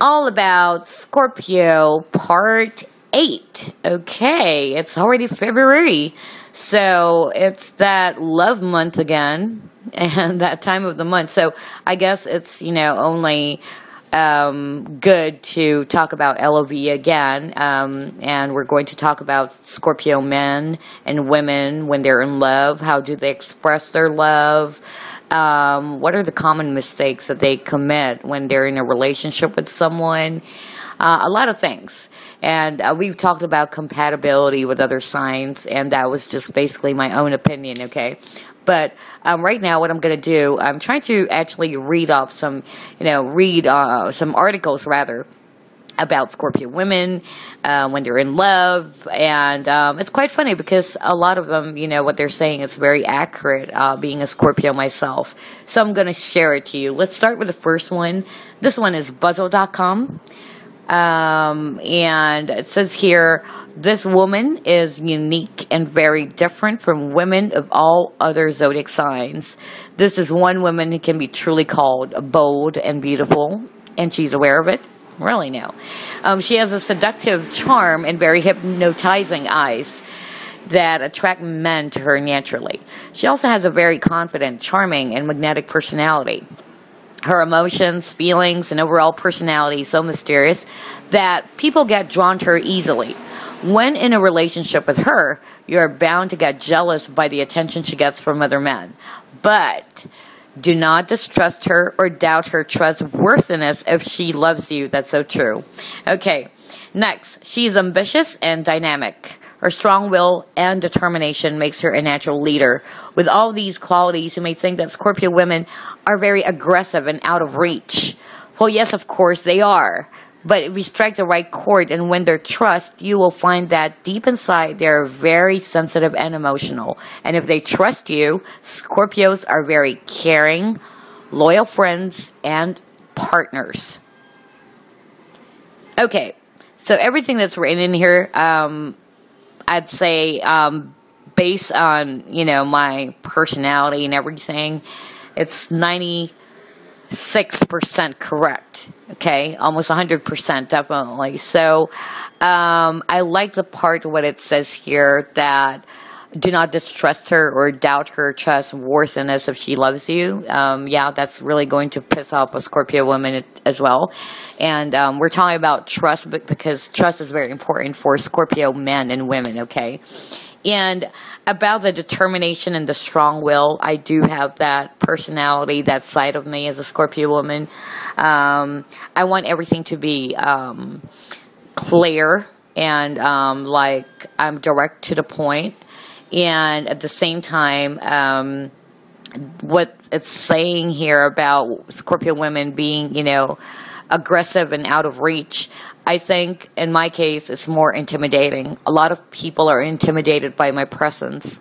all about Scorpio part 8. Okay, it's already February, so it's that love month again, and that time of the month. So I guess it's, only good to talk about LOV again, and we're going to talk about Scorpio men and women when they're in love. How do they express their love? What are the common mistakes that they commit when they're in a relationship with someone? A lot of things. And we've talked about compatibility with other signs, and that was just basically my own opinion, okay? But right now, what I'm going to do, I'm trying to actually read off some, some articles, rather, about Scorpio women when they're in love. And it's quite funny because a lot of them, what they're saying is very accurate, being a Scorpio myself. So I'm going to share it to you. Let's start with the first one. This one is Buzzle.com. And it says here, this woman is unique and very different from women of all other zodiac signs. This is one woman who can be truly called bold and beautiful, and she's aware of it. Really, no. She has a seductive charm and very hypnotizing eyes that attract men to her naturally. She also has a very confident, charming, and magnetic personality. Her emotions, feelings, and overall personality so mysterious that people get drawn to her easily. When in a relationship with her, you are bound to get jealous by the attention she gets from other men. But do not distrust her or doubt her trustworthiness if she loves you. That's so true. Okay, next. She's ambitious and dynamic. Her strong will and determination makes her a natural leader. With all these qualities, you may think that Scorpio women are very aggressive and out of reach. Well, yes, of course they are. But if you strike the right chord and win their trust, you will find that deep inside they are very sensitive and emotional. And if they trust you, Scorpios are very caring, loyal friends, and partners. Okay, so everything that's written in here, I'd say, based on, my personality and everything, it's 96% correct. Okay, almost 100%, definitely. So, I like the part what it says here that do not distrust her or doubt her trustworthiness if she loves you. Yeah, that's really going to piss off a Scorpio woman as well. And we're talking about trust because trust is very important for Scorpio men and women, okay? And about the determination and the strong will, I do have that personality, that side of me as a Scorpio woman. I want everything to be clear and like I'm direct to the point. And at the same time, what it's saying here about Scorpio women being, aggressive and out of reach, I think in my case, it's more intimidating. A lot of people are intimidated by my presence.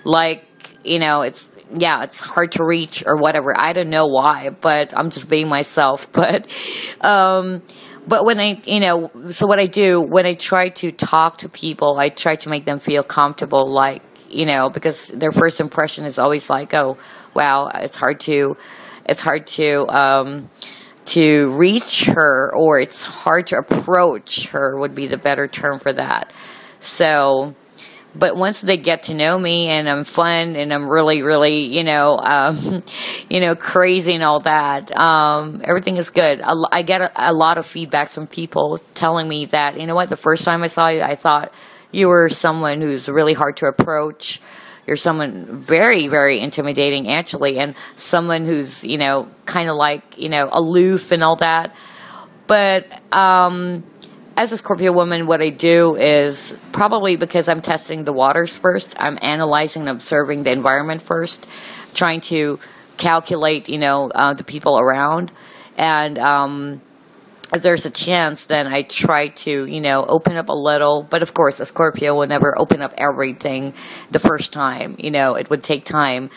Like, it's hard to reach or whatever. I don't know why, but I'm just being myself. But when so what I do, when I try to talk to people, I try to make them feel comfortable, like, because their first impression is always like, oh, wow, it's hard to reach her, or it's hard to approach her would be the better term for that. So, but once they get to know me and I'm fun and I'm really, really, crazy and all that, everything is good. I get a lot of feedback from people telling me that, the first time I saw you, I thought you were someone who's really hard to approach. You're someone very, very intimidating, actually, and someone who's, kind of like, aloof and all that. But as a Scorpio woman, what I do is probably because I'm testing the waters first. I'm analyzing and observing the environment first, trying to calculate, the people around. And if there's a chance, then I try to, open up a little. But of course, a Scorpio will never open up everything the first time. It would take time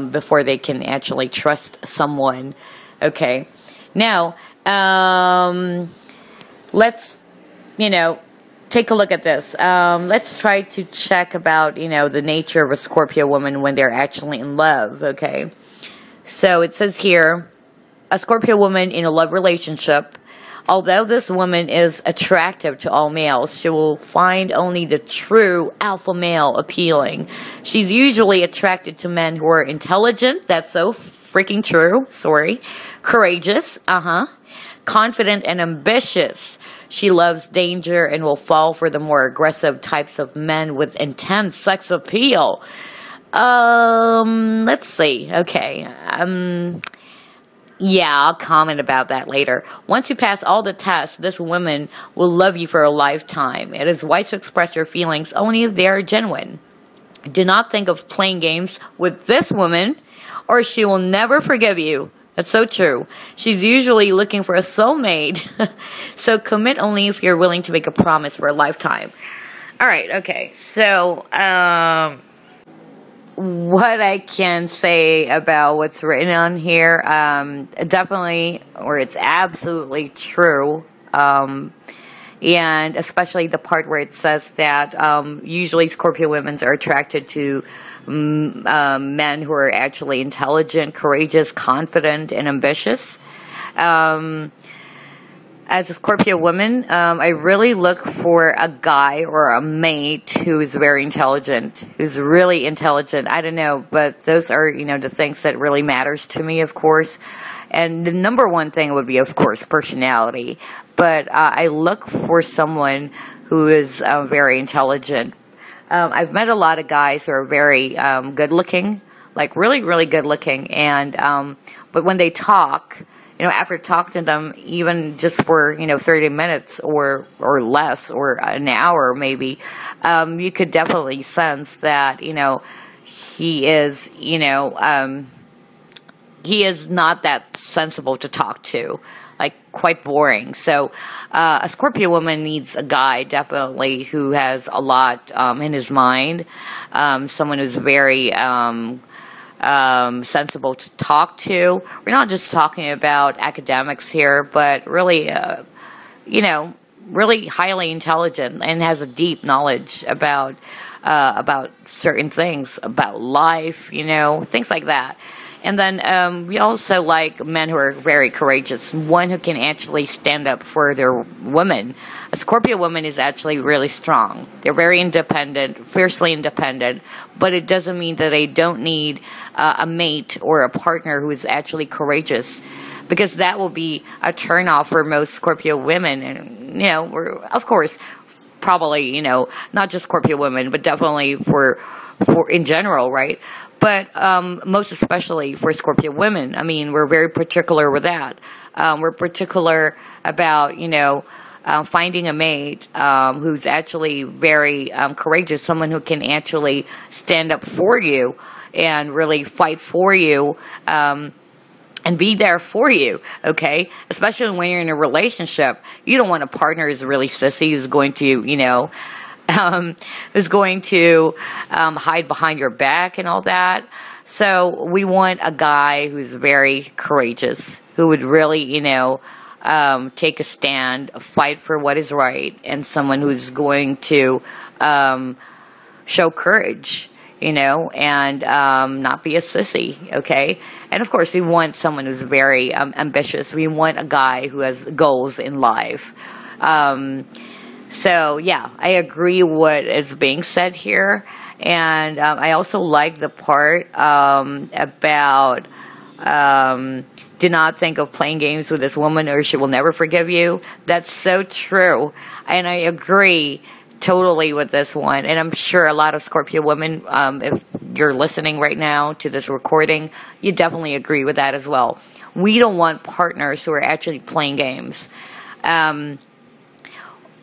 before they can actually trust someone. Okay. Now, let's, take a look at this. Let's try to check about, the nature of a Scorpio woman when they're actually in love. Okay. So it says here, a Scorpio woman in a love relationship, although this woman is attractive to all males, she will find only the true alpha male appealing. She's usually attracted to men who are intelligent. That's so freaking true. Sorry. Courageous. Confident and ambitious. She loves danger and will fall for the more aggressive types of men with intense sex appeal. Let's see. Okay. Yeah, I'll comment about that later. Once you pass all the tests, this woman will love you for a lifetime. It is wise to express your feelings only if they are genuine. Do not think of playing games with this woman, or she will never forgive you. That's so true. She's usually looking for a soulmate. So commit only if you're willing to make a promise for a lifetime. Alright, okay. So, what I can say about what's written on here, definitely, or it's absolutely true. And especially the part where it says that usually Scorpio women are attracted to men who are actually intelligent, courageous, confident, and ambitious. As a Scorpio woman, I really look for a guy or a mate who's very intelligent, who's really intelligent. I don't know, but those are, the things that really matters to me, of course. And the number one thing would be, of course, personality. But I look for someone who is very intelligent. I've met a lot of guys who are very good-looking, like really, really good-looking. And but when they talk, after talking to them, even just for 30 minutes or less, or an hour maybe, you could definitely sense that he is he is not that sensible to talk to. Like, quite boring. So, a Scorpio woman needs a guy, definitely, who has a lot in his mind. Someone who's very sensible to talk to. We're not just talking about academics here, but really, really highly intelligent and has a deep knowledge about certain things, about life, things like that. And then we also like men who are very courageous, one who can actually stand up for their woman. A Scorpio woman is actually really strong. They're very independent, fiercely independent, but it doesn't mean that they don't need a mate or a partner who is actually courageous, because that will be a turnoff for most Scorpio women. And, of course, probably, not just Scorpio women, but definitely for in general, right? But most especially for Scorpio women. I mean, we're very particular with that. We're particular about, finding a mate who's actually very courageous, someone who can actually stand up for you and really fight for you and be there for you, okay? Especially when you're in a relationship. You don't want a partner who's really sissy, who's going to, is going to hide behind your back and all that. So we want a guy who's very courageous, who would really, take a stand, fight for what is right, and someone who's going to show courage, and not be a sissy, okay? And of course, we want someone who's very ambitious. We want a guy who has goals in life. So, yeah, I agree what is being said here. And I also like the part about do not think of playing games with this woman or she will never forgive you. That's so true. And I agree totally with this one. And I'm sure a lot of Scorpio women, if you're listening right now to this recording, you definitely agree with that as well. We don't want partners who are actually playing games.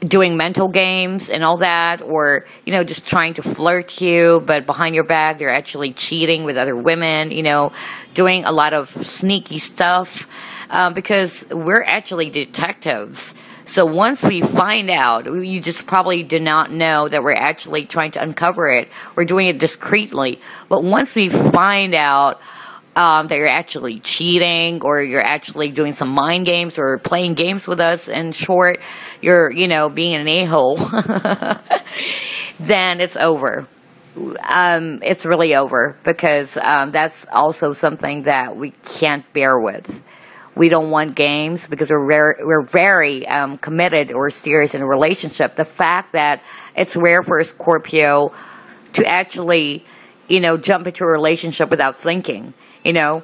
Doing mental games and all that, or, just trying to flirt you, but behind your back, they're actually cheating with other women, doing a lot of sneaky stuff, because we're actually detectives. So once we find out, you just probably do not know that we're actually trying to uncover it. We're doing it discreetly. But once we find out that you're actually cheating, or you're actually doing some mind games, or playing games with us, in short, you're, being an a-hole, then it's over. It's really over, because that's also something that we can't bear with. We don't want games because we're very committed or serious in a relationship. The fact that it's rare for a Scorpio to actually, jump into a relationship without thinking, a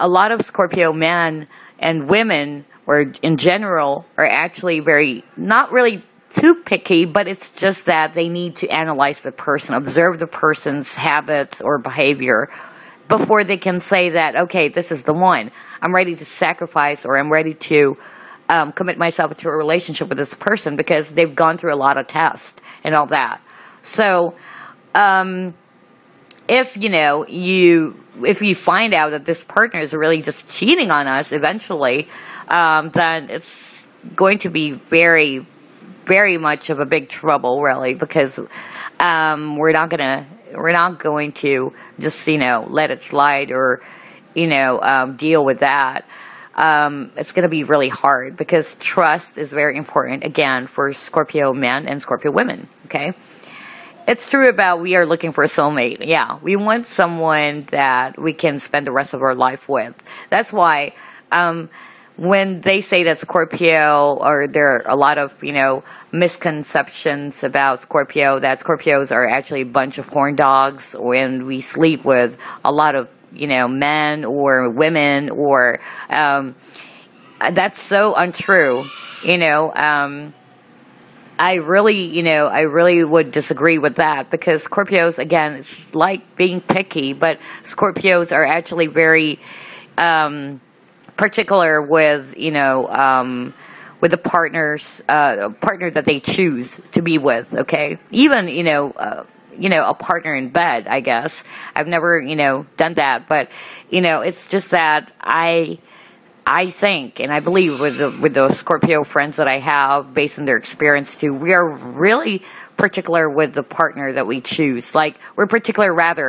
lot of Scorpio men and women, or in general, are actually not really too picky, but it's just that they need to analyze the person, observe the person's habits or behavior before they can say that, okay, this is the one. I'm ready to sacrifice, or I'm ready to commit myself to a relationship with this person, because they've gone through a lot of tests and all that. So, if you find out that this partner is really just cheating on us eventually, then it's going to be very, very much of a big trouble, really, because we're not going to just let it slide, or deal with that. It's going to be really hard, because trust is very important, again, for Scorpio men and Scorpio women. Okay, it's true about we are looking for a soulmate. Yeah, we want someone that we can spend the rest of our life with. That's why when they say that Scorpio, or there are a lot of, misconceptions about Scorpio, that Scorpios are actually a bunch of horn dogs, when we sleep with a lot of, men or women, or, that's so untrue, I really would disagree with that, because Scorpios, again, it's like being picky, but Scorpios are actually very, particular with with the partner that they choose to be with. Okay, even a partner in bed. I guess I've never done that, but it's just that I think, and I believe with the Scorpio friends that I have, based on their experience too, we are really particular with the partner that we choose. Like, we're particular with,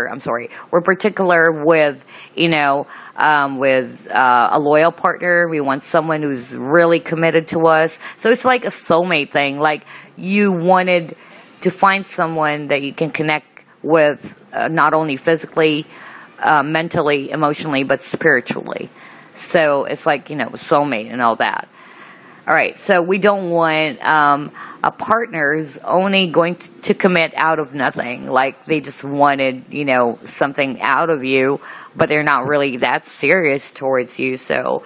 with a loyal partner. We want someone who's really committed to us. So it's like a soulmate thing. Like, you wanted to find someone that you can connect with, not only physically, mentally, emotionally, but spiritually. So it's like, soulmate and all that. All right, so we don't want a partner who's only going to commit out of nothing. Like, they just wanted, something out of you, but they're not really that serious towards you. So,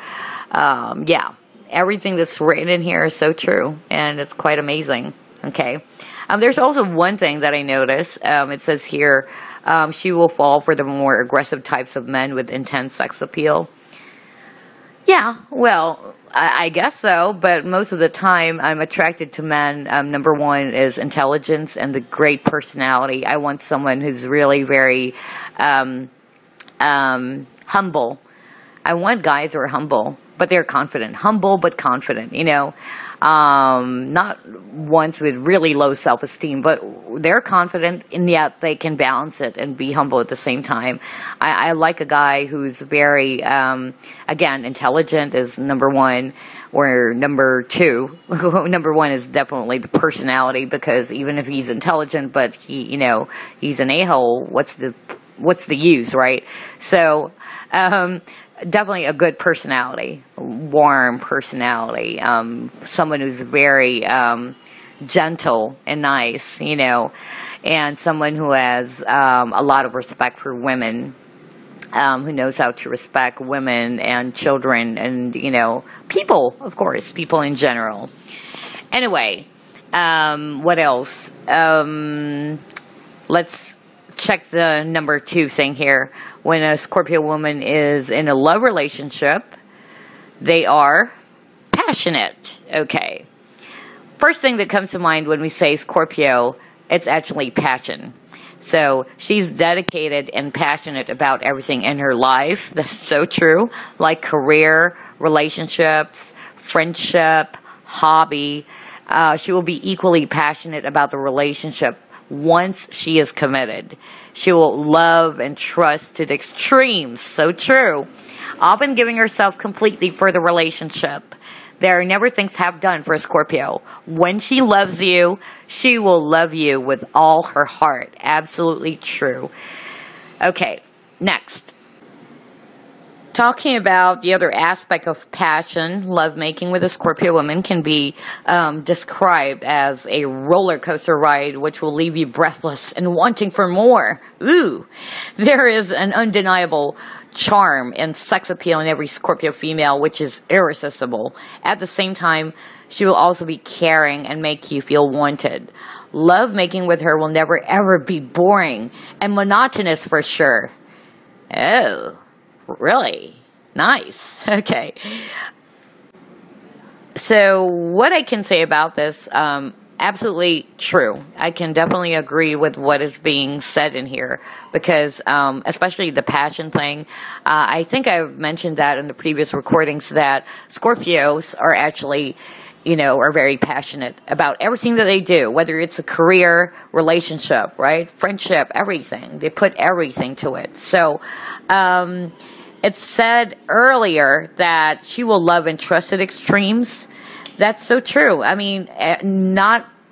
yeah, everything that's written in here is so true, and it's quite amazing. Okay. There's also one thing that I noticed. It says here, she will fall for the more aggressive types of men with intense sex appeal. Yeah, well, I guess so, but most of the time I'm attracted to men. Number one is intelligence and the great personality. I want someone who's really very humble. I want guys who are humble, but they're confident. Humble but confident, not ones with really low self-esteem, but they're confident, and yet they can balance it and be humble at the same time. I like a guy who's very, again, intelligent is number one, or number two. Number one is definitely the personality, because even if he's intelligent, but he's an a-hole, what's the use, right? So, definitely a good personality, warm personality, someone who's very gentle and nice, and someone who has a lot of respect for women, who knows how to respect women and children and, people, of course, people in general. Anyway, what else? Let's check the number 2 thing here. When a Scorpio woman is in a love relationship, they are passionate. Okay. First thing that comes to mind when we say Scorpio, it's actually passion. So she's dedicated and passionate about everything in her life. That's so true. Like career, relationships, friendship, hobby. She will be equally passionate about the relationship once she is committed. She will love and trust to the extremes. So true. Often giving herself completely for the relationship. There are never things half done for a Scorpio. When she loves you, she will love you with all her heart. Absolutely true. Okay, next. Talking about the other aspect of passion, lovemaking with a Scorpio woman can be described as a roller coaster ride, which will leave you breathless and wanting for more. Ooh, there is an undeniable charm and sex appeal in every Scorpio female, which is irresistible. At the same time, she will also be caring and make you feel wanted. Lovemaking with her will never ever be boring and monotonous for sure. Oh. Really? Nice. Okay. So what I can say about this, absolutely true. I can definitely agree with what is being said in here because, especially the passion thing, I think I've mentioned that in the previous recordings that Scorpios are actually, are very passionate about everything that they do, whether it's a career, relationship, right? Friendship, everything. They put everything to it. So, it's said earlier that she will love and trust at extremes. That's so true. I mean,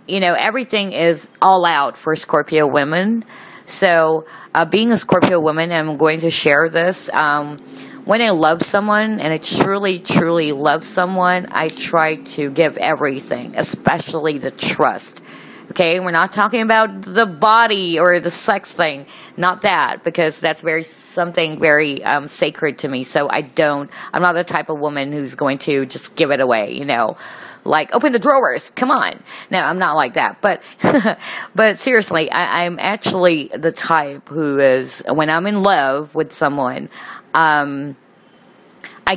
everything is all out for Scorpio women. So, being a Scorpio woman, I'm going to share this. When I love someone, and I truly, truly love someone, I try to give everything, especially the trust. Okay, we're not talking about the body or the sex thing. Not that, because that's something very sacred to me. So I'm not the type of woman who's going to just give it away, like open the drawers, come on. No, I'm not like that. But, but seriously, I'm actually the type who is, when I'm in love with someone, I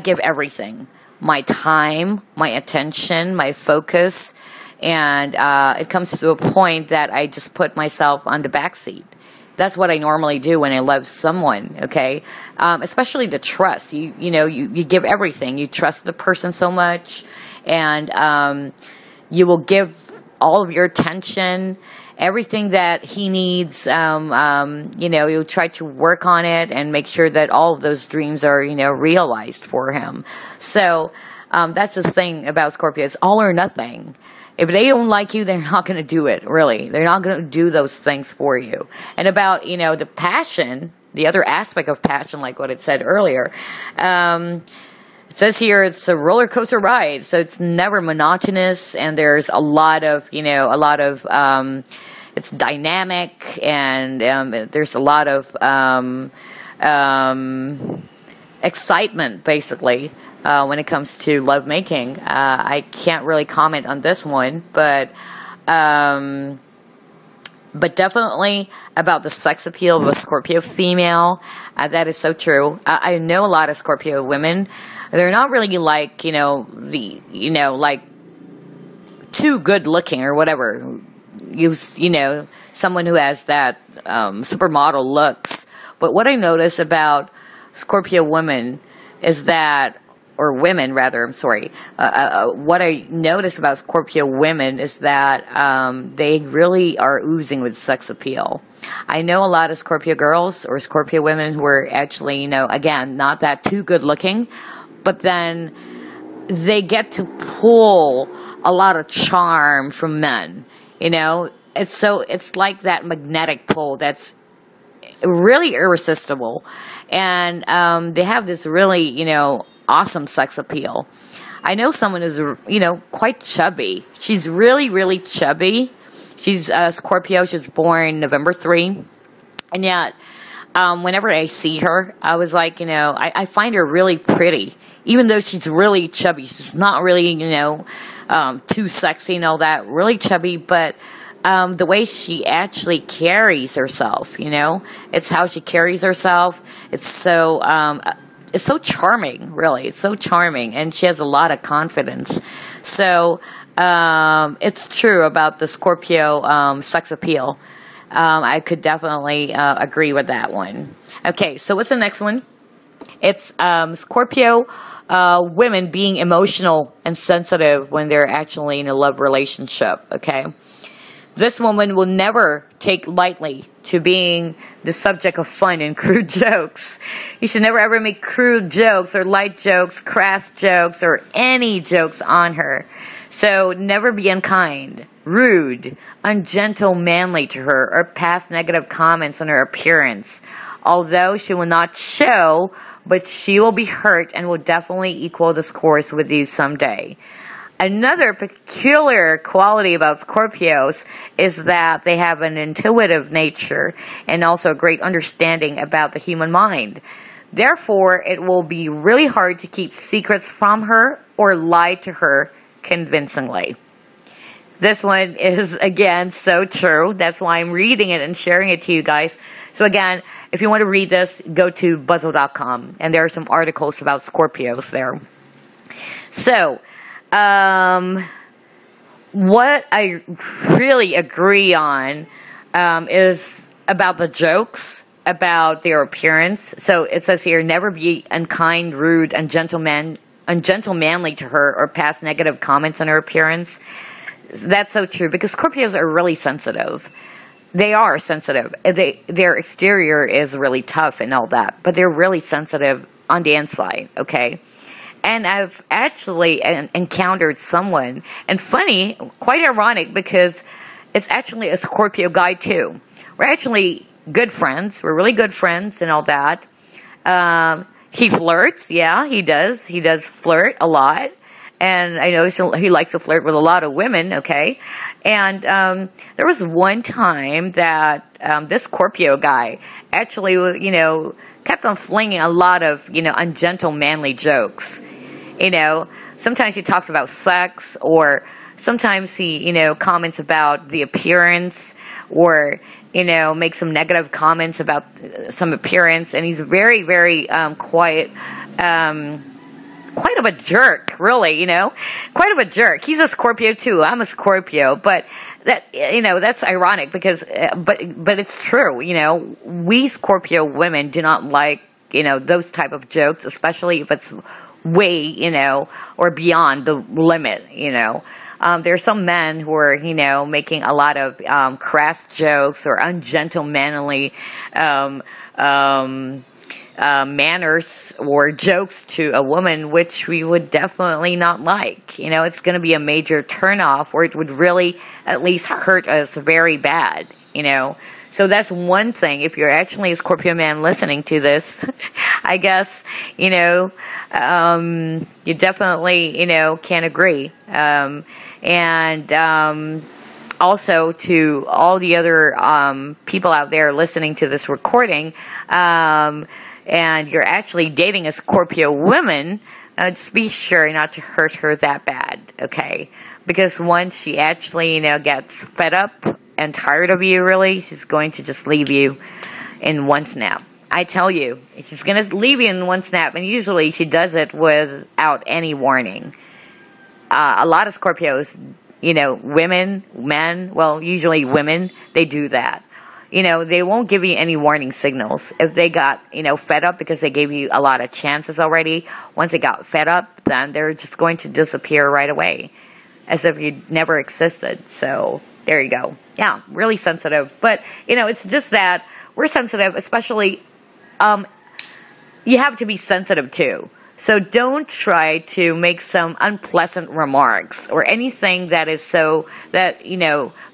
give everything. My time, my attention, my focus. And it comes to a point that I just put myself on the back seat. That's what I normally do when I love someone, okay? Especially the trust. You give everything. You trust the person so much. And you will give all of your attention, everything that he needs. You'll try to work on it and make sure that all of those dreams are, realized for him. So that's the thing about Scorpio. It's all or nothing. If they don't like you, they're not going to do it, really. They're not going to do those things for you. And about, the passion, the other aspect of passion, like what it said earlier, it says here it's a roller coaster ride. So it's never monotonous, and there's a lot of, it's dynamic, and there's a lot of excitement, basically. When it comes to lovemaking. I can't really comment on this one, but definitely about the sex appeal of a Scorpio female, that is so true. I know a lot of Scorpio women. They're not really like, like too good looking or whatever. Someone who has that supermodel looks. But what I notice about Scorpio women is that, or women rather, I'm sorry, what I notice about Scorpio women is that they really are oozing with sex appeal. I know a lot of Scorpio girls or Scorpio women who are actually, again, not that too good looking, but then they get to pull a lot of charm from men, It's like that magnetic pull that's really irresistible. And they have this really, awesome sex appeal. I know someone who's, quite chubby. She's really, really chubby. She's a Scorpio. She was born November 3. And yet, whenever I see her, I was like, I find her really pretty. Even though she's really chubby. She's not really, too sexy and all that. Really chubby, but the way she actually carries herself, it's how she carries herself. It's so charming, really. It's so charming, and she has a lot of confidence. So it's true about the Scorpio sex appeal. I could definitely agree with that one. Okay, so what's the next one? It's Scorpio women being emotional and sensitive when they're actually in a love relationship, okay? This woman will never take lightly to being the subject of fun and crude jokes. You should never ever make crude jokes or light jokes, crass jokes, or any jokes on her. So never be unkind, rude, ungentle, manly to her, or pass negative comments on her appearance. although she will not show, but she will be hurt and will definitely equal the scores with you someday. Another peculiar quality about Scorpios is that they have an intuitive nature and also a great understanding about the human mind. Therefore, it will be really hard to keep secrets from her or lie to her convincingly. This one is, again, so true. That's why I'm reading it and sharing it to you guys. So again, if you want to read this, go to Buzzle.com, and there are some articles about Scorpios there. So, what I really agree on is about the jokes, about their appearance. So it says here, never be unkind, rude, ungentlemanly to her or pass negative comments on her appearance. That's so true, because Scorpios are really sensitive. They are sensitive. Their exterior is really tough and all that, but they're really sensitive on the inside, okay? And I've actually encountered someone, and funny, quite ironic, because it's actually a Scorpio guy too. We're actually good friends. We're really good friends and all that. He flirts. Yeah, he does. He does flirt a lot. And I know he likes to flirt with a lot of women, okay? And there was one time that this Scorpio guy actually, kept on flinging a lot of, ungentlemanly jokes. Sometimes he talks about sex, or sometimes he, comments about the appearance, or, makes some negative comments about some appearance. And he's very, very quiet, quite of a jerk, really, quite of a jerk. He's a Scorpio too. I'm a Scorpio, but that's ironic because, but it's true, we Scorpio women do not like, those type of jokes, especially if it's way, or beyond the limit, There's some men who are, making a lot of crass jokes or ungentlemanly manners or jokes to a woman, which we would definitely not like. It's going to be a major turnoff, or it would really at least hurt us very bad, So that's one thing. If you're actually a Scorpio man listening to this, I guess, you definitely, can agree. Also to all the other people out there listening to this recording, and you're actually dating a Scorpio woman, just be sure not to hurt her that bad, okay? Because once she actually, gets fed up and tired of you, really, she's going to just leave you in one snap. I tell you, she's going to leave you in one snap, and usually she does it without any warning. A lot of Scorpios, women, men, well, usually women, they do that. They won't give you any warning signals. If they got, fed up because they gave you a lot of chances already, once they got fed up, then they're just going to disappear right away, as if you never existed. So there you go. Yeah, really sensitive. But, it's just that we're sensitive, especially, you have to be sensitive too. So don't try to make some unpleasant remarks or anything that is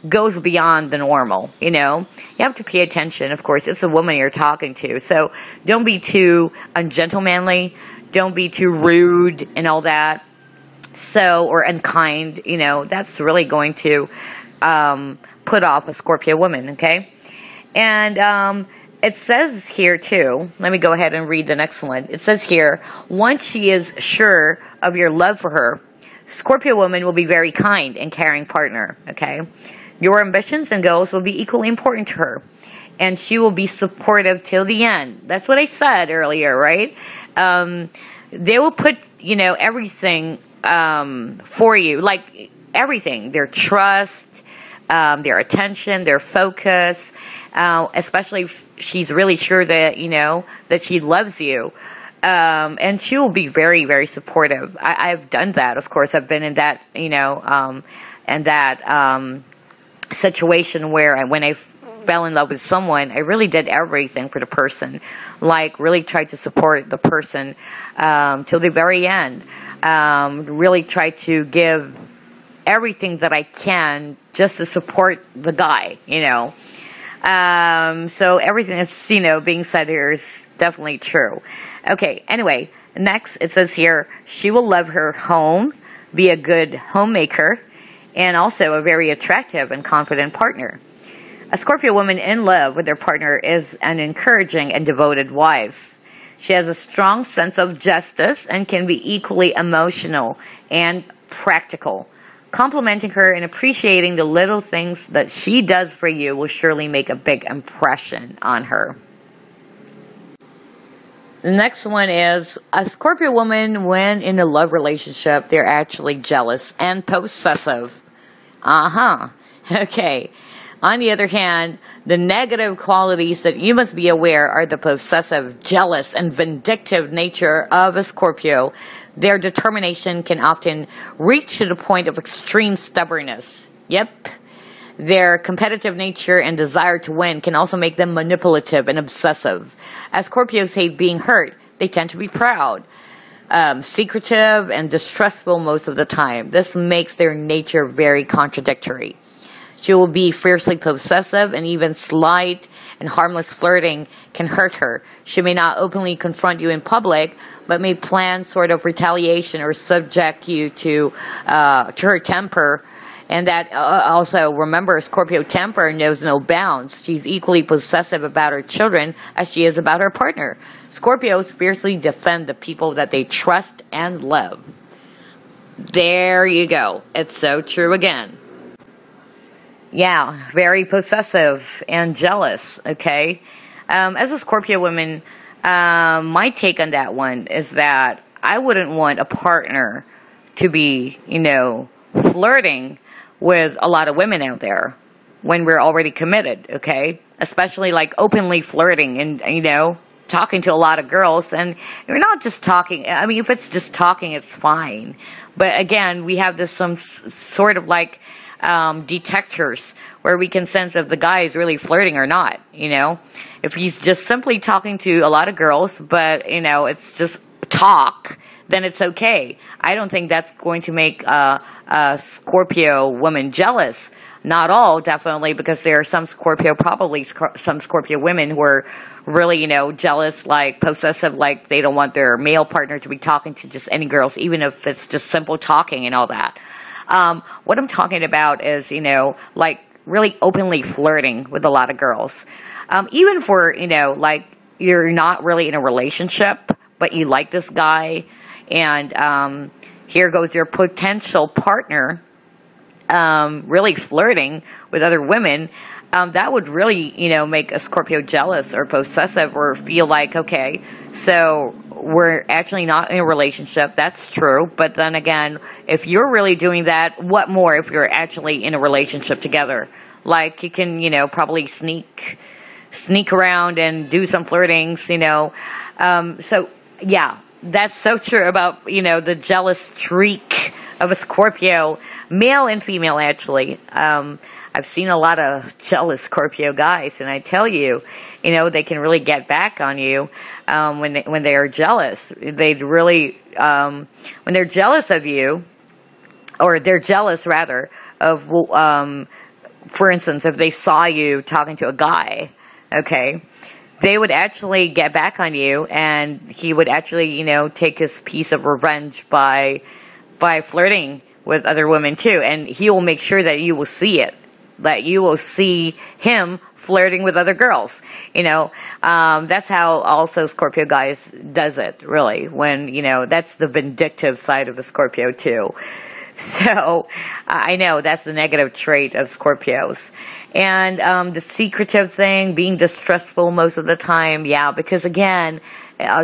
goes beyond the normal, You have to pay attention, of course. It's a woman you're talking to. So don't be too ungentlemanly. Don't be too rude and all that. Or unkind, that's really going to put off a Scorpio woman, okay? And it says here, too, let me go ahead and read the next one. It says here, once she is sure of your love for her, Scorpio woman will be very kind and caring partner, okay? Your ambitions and goals will be equally important to her, and she will be supportive till the end. That's what I said earlier, right? They will put, everything for you, like everything, their trust, their attention, their focus, especially if she's really sure that, that she loves you. And she will be very, very supportive. I've done that, of course. I've been in that, situation where when I fell in love with someone, I really did everything for the person. Like, really tried to support the person till the very end. Really tried to give everything that I can just to support the guy, So everything that's, being said here is definitely true. Okay, anyway, next it says here, she will love her home, be a good homemaker, and also a very attractive and confident partner. A Scorpio woman in love with their partner is an encouraging and devoted wife. She has a strong sense of justice and can be equally emotional and practical. Complimenting her and appreciating the little things that she does for you will surely make a big impression on her. The next one is a Scorpio woman, when in a love relationship, they're actually jealous and possessive. Okay. On the other hand, the negative qualities that you must be aware are the possessive, jealous, and vindictive nature of a Scorpio. Their determination can often reach to the point of extreme stubbornness. Yep. Their competitive nature and desire to win can also make them manipulative and obsessive. As Scorpios hate being hurt, they tend to be proud, secretive, and distrustful most of the time. This makes their nature very contradictory. She will be fiercely possessive, and even slight and harmless flirting can hurt her. She may not openly confront you in public, but may plan sort of retaliation or subject you to her temper. And that also, remember, Scorpio temper knows no bounds. She's equally possessive about her children as she is about her partner. Scorpios fiercely defend the people that they trust and love. There you go. It's so true again. Yeah, very possessive and jealous, okay? As a Scorpio woman, my take on that one is that I wouldn't want a partner to be, flirting with a lot of women out there when we're already committed, okay? Especially like openly flirting and, talking to a lot of girls. And you're not just talking. I mean, if it's just talking, it's fine. But again, we have some sort of like detectors where we can sense if the guy is really flirting or not, If he's just simply talking to a lot of girls, but, it's just talk, then it's okay. I don't think that's going to make a Scorpio woman jealous. Not all, definitely, because there are some Scorpio women who are really, jealous, like possessive, like they don't want their male partner to be talking to just any girls, even if it's just simple talking and all that. What I'm talking about is, like really openly flirting with a lot of girls. Even for, like you're not really in a relationship, but you like this guy, and here goes your potential partner really flirting with other women. That would really, make a Scorpio jealous or possessive or feel like, okay, so we're actually not in a relationship. That's true. But then again, if you're really doing that, what more if you're actually in a relationship together? Like you can, probably sneak around and do some flirtings, So, yeah, that's so true about, the jealous streak of a Scorpio, male and female, actually. I've seen a lot of jealous Scorpio guys, and I tell you, they can really get back on you when they are jealous. They'd really, when they're jealous of you, or they're jealous, rather, of, for instance, if they saw you talking to a guy, okay, they would actually get back on you, and he would actually, take his piece of revenge by flirting with other women too, and he will make sure that you will see it, that you will see him flirting with other girls. That's how also Scorpio guys does it, really, when, that's the vindictive side of a Scorpio too. So, I know that's the negative trait of Scorpios. And the secretive thing, being distrustful most of the time, yeah, because again,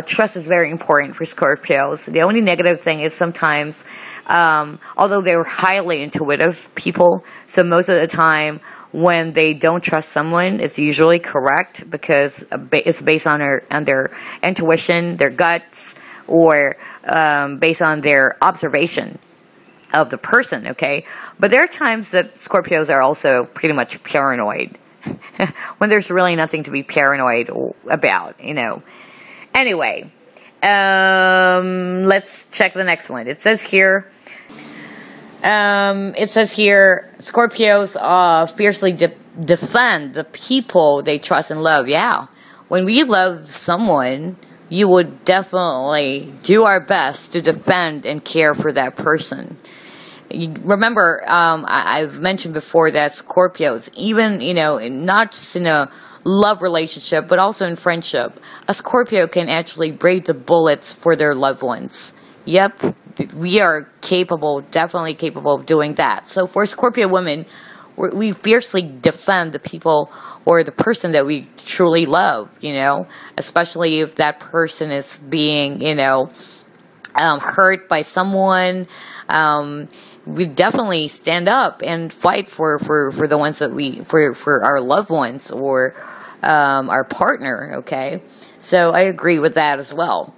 trust is very important for Scorpios. The only negative thing is sometimes, although they're highly intuitive people, so most of the time when they don't trust someone, it's usually correct because it's based on their intuition, their guts, or based on their observation of the person, okay? But there are times that Scorpios are also pretty much paranoid when there's really nothing to be paranoid about, Anyway, let's check the next one. It says here, Scorpios fiercely defend the people they trust and love. Yeah. When we love someone, you would definitely do our best to defend and care for that person. Remember, I've mentioned before that Scorpios, even, not just in a love relationship, but also in friendship, a Scorpio can actually brave the bullets for their loved ones. Yep, we are capable, definitely capable of doing that. So for Scorpio women, we fiercely defend the people or the person that we truly love, especially if that person is being, hurt by someone. We definitely stand up and fight for the ones that for our loved ones or our partner, okay? So I agree with that as well.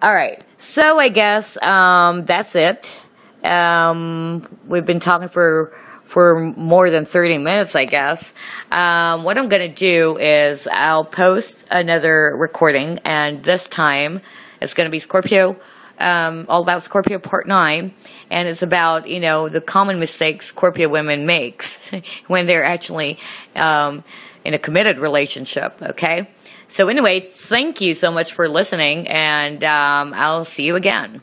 All right, so I guess that's it. We've been talking for more than 30 minutes, I guess. What I'm going to do is I'll post another recording, and this time it's going to be Scorpio, all about Scorpio Part 9, and it's about, the common mistakes Scorpio women makes when they're actually in a committed relationship, okay? So anyway, thank you so much for listening, and I'll see you again.